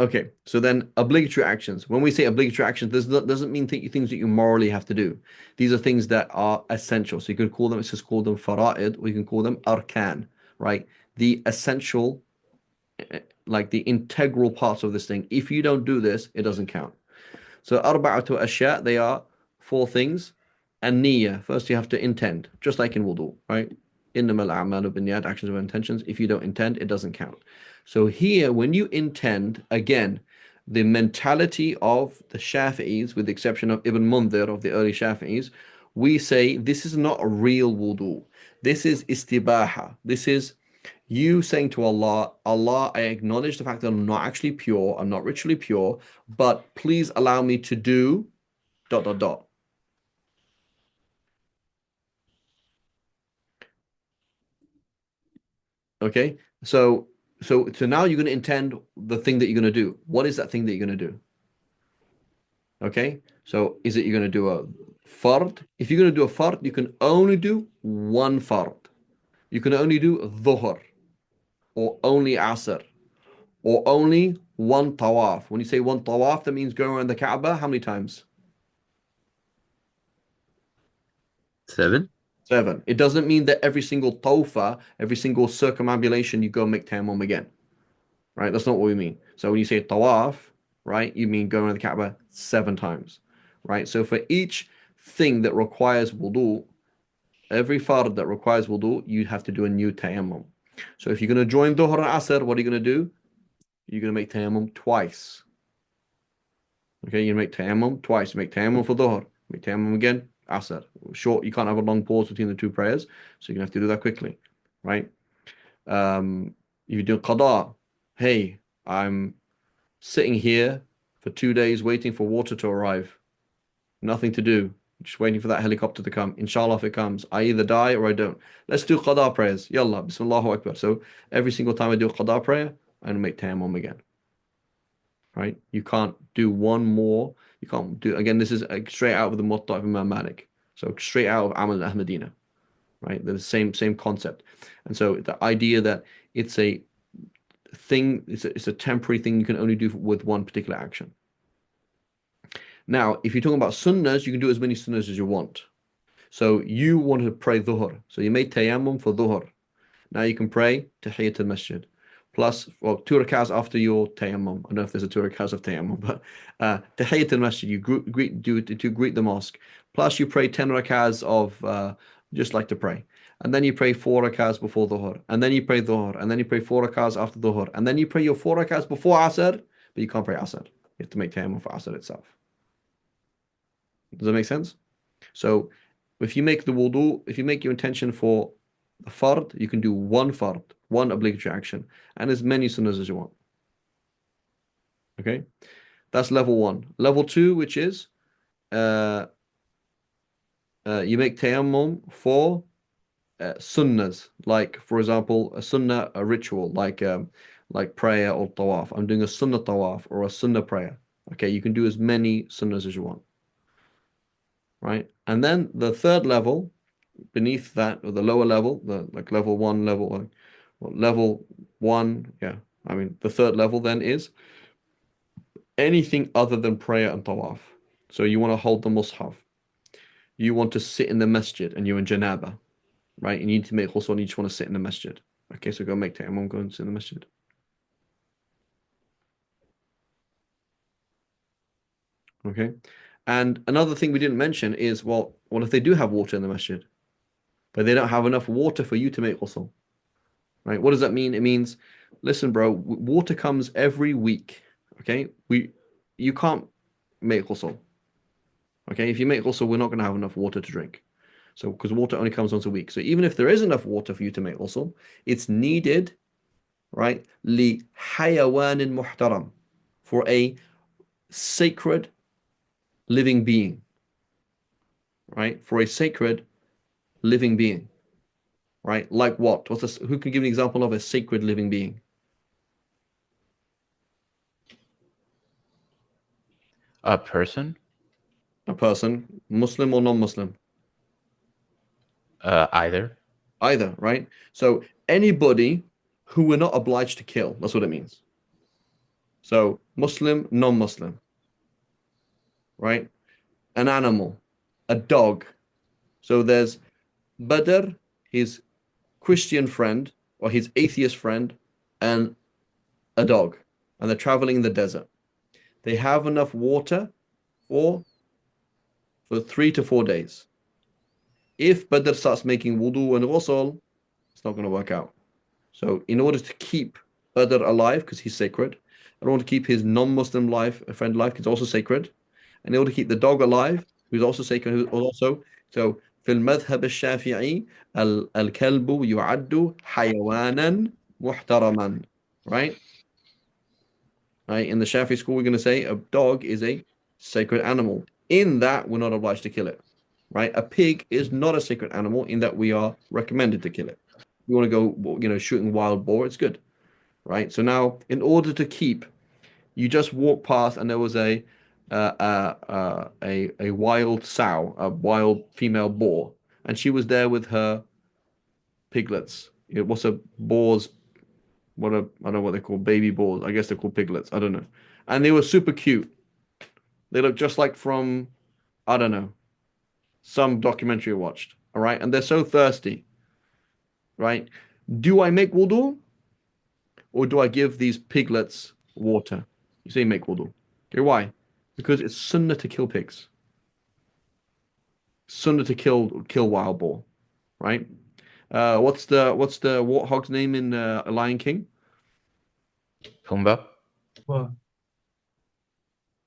Okay. So then obligatory actions. When we say obligatory actions, this doesn't mean things that you morally have to do. These are things that are essential. So you could call them, it's just called them fara'id, or you can call them arkan, right? The essential, like the integral parts of this thing. If you don't do this, it doesn't count. So arba'atu ashya, they are four things. And niyyah, first you have to intend, just like in wudu, right? Innamal a'malu binniyat, actions of intentions. If you don't intend, it doesn't count. So here, when you intend, again, the mentality of the Shafi'is, with the exception of Ibn Mundhir of the early Shafi'is, we say this is not a real wudu. This is istibaha. This is you saying to Allah, Allah, I acknowledge the fact that I'm not actually pure, I'm not ritually pure, but please allow me to do dot dot dot. Okay? So now you're going to intend the thing that you're going to do. What is that thing that you're going to do? Okay? So is it you're going to do a fard? If you're going to do a fard, you can only do one fard. You can only do dhuhr or only asr or only one tawaf. When you say one tawaf, that means going around the Kaaba how many times? 7? Seven. It doesn't mean that every single tawfa, every single circumambulation, you go make tayammum again, right? That's not what we mean. So when you say tawaf, right, you mean going around the Kaaba 7 times, right? So for each thing that requires wudu, every fard that requires wudu, you have to do a new tayammum. So if you're going to join Dhuhr and Asr, what are you going to do? You're going to make tayammum twice. Okay, you make tayammum twice. You make tayammum for Dhuhr, make tayammum again, Asr. Short, you can't have a long pause between the two prayers, so you're going to have to do that quickly, right? If you do qada, hey, I'm sitting here for 2 days waiting for water to arrive. Nothing to do. Just waiting for that helicopter to come. Inshallah, if it comes, I either die or I don't. Let's do qada prayers. Yalla, bismillahu akbar. So every single time I do a qada prayer, I'm going to make tayammum again. Right? You can't do one more. You can't do, again, this is straight out of the Muwatta of Imam Malik. So straight out of Amal al-Ahmadina. Right? They're the same concept. And so the idea that it's a thing, it's a temporary thing you can only do with one particular action. Now, if you're talking about sunnahs, you can do as many sunnahs as you want. So you wanted to pray dhuhr. So you made tayammum for dhuhr. Now you can pray tahiyyat al-masjid. Plus, well, 2 rakahs after your tayammum. I don't know if there's a 2 rakahs of tayammum, but tahiyyat al-masjid, you greet the mosque. Plus you pray 10 rakahs of just like to pray. And then you pray 4 rakahs before dhuhr. And then you pray dhuhr. And then you pray 4 rakahs after dhuhr. And then you pray your 4 rakahs before asr, but you can't pray asr. You have to make tayammum for asr itself. Does that make sense? So if you make the wudu, if you make your intention for the fard, you can do one fard, one obligatory action, and as many sunnahs as you want. Okay? That's level one. Level two, which is uh, you make tayammum for sunnahs, like for example, a sunnah, a ritual, like prayer or tawaf. I'm doing a sunnah tawaf or a sunnah prayer. Okay, you can do as many sunnahs as you want. Right? And then the third level, beneath that, or the lower level, the like level one, level one, yeah. I mean, the third level then is anything other than prayer and tawaf. So you want to hold the mushaf. You want to sit in the masjid and you're in janaba, right? You need to make ghusl and you just want to sit in the masjid. Okay, so go make tayammum, go and sit in the masjid. Okay. And another thing we didn't mention is, well, what if they do have water in the masjid, but they don't have enough water for you to make ghusl? Right? What does that mean? It means, listen, bro, water comes every week. Okay, you can't make ghusl. Okay, if you make ghusl, we're not going to have enough water to drink. So, because water only comes once a week. So even if there is enough water for you to make ghusl, it's needed, right? Li hayawanin muhtaram, for a sacred living being, right? For a sacred living being. right? Like what? Who can give an example of a sacred living being? A person? A person, Muslim or non-Muslim? Either. Either, right? So anybody who we're not obliged to kill, that's what it means. So Muslim, non-Muslim, right? An animal, a dog. So there's Badr, his Christian friend or his atheist friend, and a dog. And they're traveling in the desert. They have enough water for 3 to 4 days. If Badr starts making wudu and ghusl, it's not going to work out. So in order to keep Badr alive, because he's sacred, in order to keep his non-Muslim life, a friend alive, because also sacred, and in order to keep the dog alive, who's also sacred, who's also so في المذهب الشافعي الكلب يعد حيوانا محترما, right? Right? In the Shafi school, we're going to say a dog is a sacred animal. In that, we're not obliged to kill it, right? A pig is not a sacred animal in that we are recommended to kill it. You want to go, shooting wild boar, it's good, right? So now, in order to keep, you just walk past and there was a wild sow, a wild female boar, and she was there with her piglets. What's a boar's I don't know what they're called, baby boars. I guess they're called piglets. I don't know. And they were super cute. They look just like from, I don't know, some documentary I watched. All right. And they're so thirsty, right? Do I make wudu or do I give these piglets water? You say make wudu. Okay, why? Because it's sunnah to kill pigs. Sunnah to kill wild boar, right? What's the warthog's name in Lion King? Pumbaa? Well,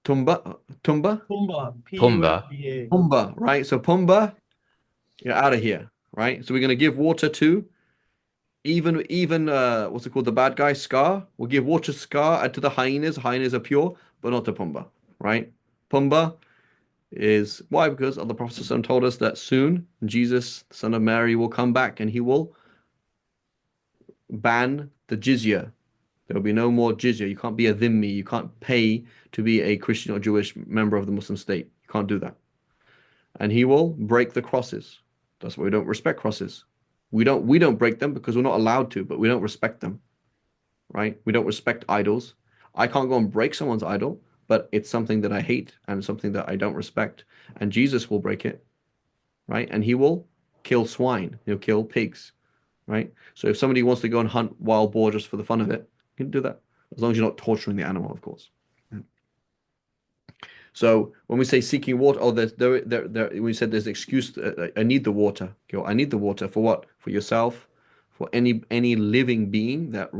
Tumba, Tumba, Pumbaa, Pumbaa. P-U-M-B-A. Pumbaa, right? So Pumbaa, you're out of here, right? So we're gonna give water to even what's it called? The bad guy, Scar. We'll give water to Scar and to the hyenas. Hyenas are pure, but not to Pumbaa, right? Pumbaa is why? Because the Prophet ﷺ told us that soon Jesus, the son of Mary, will come back and he will ban the jizya. There will be no more jizya. You can't be a dhimmi. You can't pay to be a Christian or Jewish member of the Muslim state. You can't do that. And he will break the crosses. That's why we don't respect crosses. We don't break them because we're not allowed to, but we don't respect them. Right? We don't respect idols. I can't go and break someone's idol, but it's something that I hate and something that I don't respect. And Jesus will break it, right? And he will kill swine. He'll kill pigs, right? So if somebody wants to go and hunt wild boar just for the fun of it, you can do that as long as you're not torturing the animal, of course. So when we say seeking water, oh, we said there's excuse. I need the water. I need the water for what? For yourself, for any living being that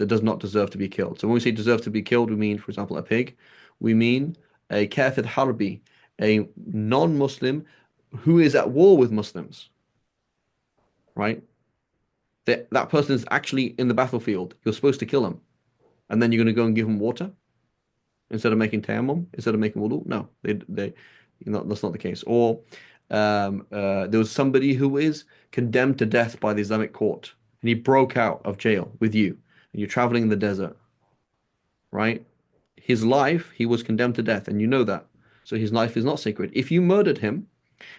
does not deserve to be killed. So when we say deserve to be killed, we mean, for example, a pig. We mean a kafir harbi, a non-Muslim who is at war with Muslims. Right? That person is actually in the battlefield. You're supposed to kill him, and then you're going to go and give him water instead of making tayammum, instead of making wudu. No, that's not the case. Or there was somebody who is condemned to death by the Islamic court, and he broke out of jail with you, and you're traveling in the desert, right? His life, he was condemned to death, and you know that. So his life is not sacred. If you murdered him,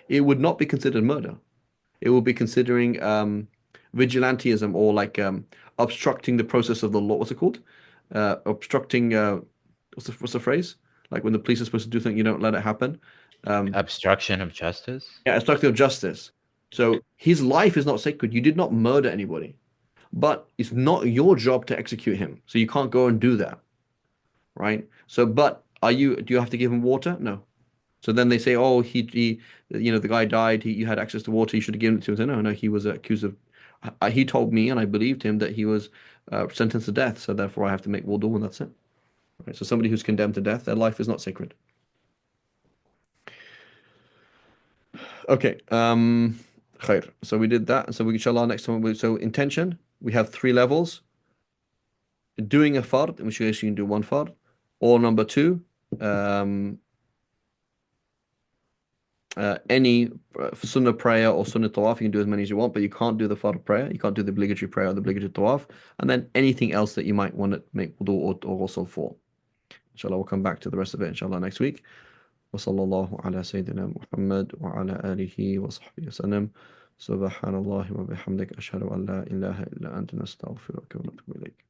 it would not be considered murder. It would be considering vigilantism or like obstructing the process of the law. What's it called? Obstructing. What's the phrase? Like when the police are supposed to do something, you don't let it happen. Obstruction of justice? Yeah, obstruction of justice. So his life is not sacred. You did not murder anybody, but it's not your job to execute him. So you can't go and do that, right? So, but do you have to give him water? No. So then they say, oh, the guy died. You had access to water. You should have given it to him. No, no, he was accused of. He told me, and I believed him that he was sentenced to death. So therefore, I have to make wudu, and that's it. Right? So somebody who's condemned to death, their life is not sacred. Okay. Khair. So we did that. So inshallah next time. So intention, we have 3 levels. Doing a fard, in which case you can do 1 fard. Or number 2, any sunnah prayer or sunnah tawaf, you can do as many as you want, but you can't do the fard prayer, you can't do the obligatory prayer or the obligatory tawaf, and then anything else that you might want to make wudu or ghusl for. Inshallah, we'll come back to the rest of it, inshallah, next week. وصلى الله على سيدنا محمد وعلى آله وصحبه وسلم سبحان الله وبحمدك أشهد أن لا إله إلا أنت نستغفرك ونتوب إليك